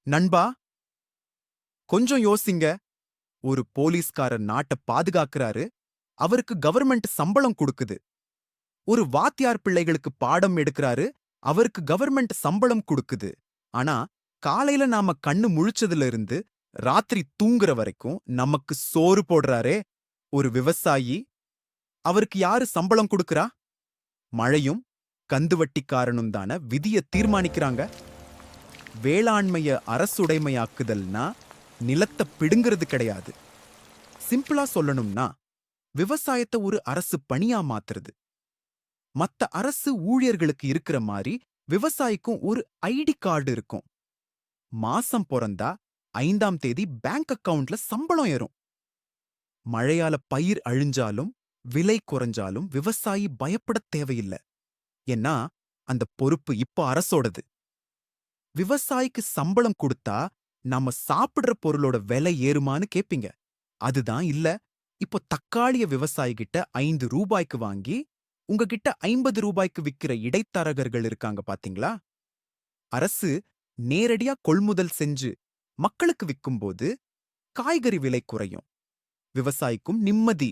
நண்பா, கொஞ்சம் யோசிங்க. ஒரு போலீஸ்காரர் நாட்ட பாதுகாக்கறாரு. அவருக்கு கவர்மெண்ட் சம்பளம் குடுக்குது. ஒரு வாத்தியார் பிள்ளைகளுக்கு பாடம் எடுக்கறாரு. அவருக்கு கவர்மெண்ட் சம்பளம் குடுக்குது. ஆனா, காலையில நாம கண்ணு முழிச்சதுல இருந்து ராத்திரி தூங்குற வரைக்கும் நமக்கு சோறு போடுறாரே, ஒரு விவசாயி. அவருக்கு யாரு சம்பளம் குடுக்கறா? மழையும் கந்துவட்டிக்காரனும் தான விதிய தீர்மானிக்கறாங்க. வேளாண்மைய அரசுடைமையாக்குதல்னா நிலத்த பிடுங்கிறது கிடையாது. சிம்பிளா சொல்லணும்னா, விவசாயத்த ஒரு அரசு பணியா மாத்துறது. மத்த அரசு ஊழியர்களுக்கு இருக்கிற மாரி விவசாயிக்கும் ஒரு ஐடி கார்டு இருக்கும். மாசம் பொறந்தா 5ஆம் தேதி பேங்க் அக்கவுண்ட்ல சம்பளம் ஏறும். மழையால பயிர் அழிஞ்சாலும், விலை குறைஞ்சாலும் விவசாயி பயப்படத் தேவையில்ல. ஏன்னா, அந்த பொறுப்பு இப்ப அரசோடது. விவசாயிக்கு சம்பளம் குடுத்தா, நாம சாப்பிடுற பொருளோட விலை ஏறுமான்னு கேப்பீங்க. அதுதான் இல்ல. இப்போ தக்காளிய விவசாயி கிட்ட ரூ. 5க்கு வாங்கி, உங்ககிட்ட ரூ. 50க்கு விக்கிற இடைத்தரகர்கள் இருக்காங்க பாத்தீங்களா? அரசு நேரடியா கொள்முதல் செஞ்சு மக்களுக்கு விக்கும்போது காய்கறி விலை குறையும். விவசாயிக்கும் நிம்மதி,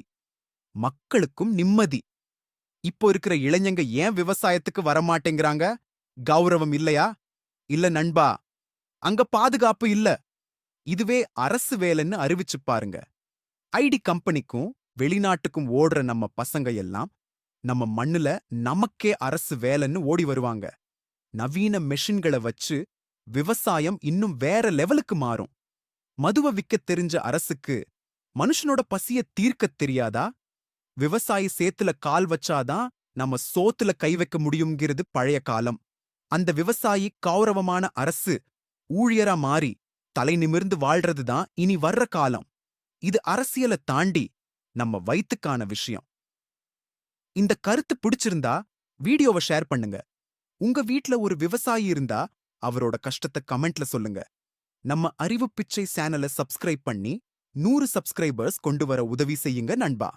மக்களுக்கும் நிம்மதி. இப்போ இருக்கிற இளைஞங்க ஏன் விவசாயத்துக்கு வரமாட்டேங்கிறாங்க? கௌரவம் இல்லையா? இல்ல நண்பா, அங்க பாதுகாப்பு இல்ல. இதுவே அரசு வேலைன்னு அறிவிச்சு பாருங்க. ஐடி கம்பெனிக்கும் வெளிநாட்டுக்கும் ஓடுற நம்ம பசங்க எல்லாம் நம்ம மண்ணுல நமக்கே அரசு வேலைன்னு ஓடி வருவாங்க. நவீன மெஷின்கள வச்சு விவசாயம் இன்னும் வேற லெவலுக்கு மாறும். மதுவ விக்கத் தெரிஞ்ச அரசுக்கு மனுஷனோட பசிய தீர்க்கத் தெரியாதா? விவசாயி சேத்துல கால் வச்சாதான் நம்ம சோத்துல கை வைக்க முடியுங்கிறது பழைய காலம். அந்த விவசாயி கௌரவமான அரசு ஊழியரா மாறி தலை நிமிர்ந்து வாழ்றது தான் இனி வர்ற காலம். இது அரசியல தாண்டி நம்ம வயித்துக்கான விஷயம். இந்த கருத்து பிடிச்சிருந்தா வீடியோவ ஷேர் பண்ணுங்க. உங்க வீட்ல ஒரு விவசாயி இருந்தா அவரோட கஷ்டத்த கமெண்ட்ல சொல்லுங்க. நம்ம அறிவு பிச்சை சேனல சப்ஸ்கிரைப் பண்ணி 100 சப்ஸ்கிரைபர்ஸ் கொண்டு வர உதவி செய்யுங்க நண்பா.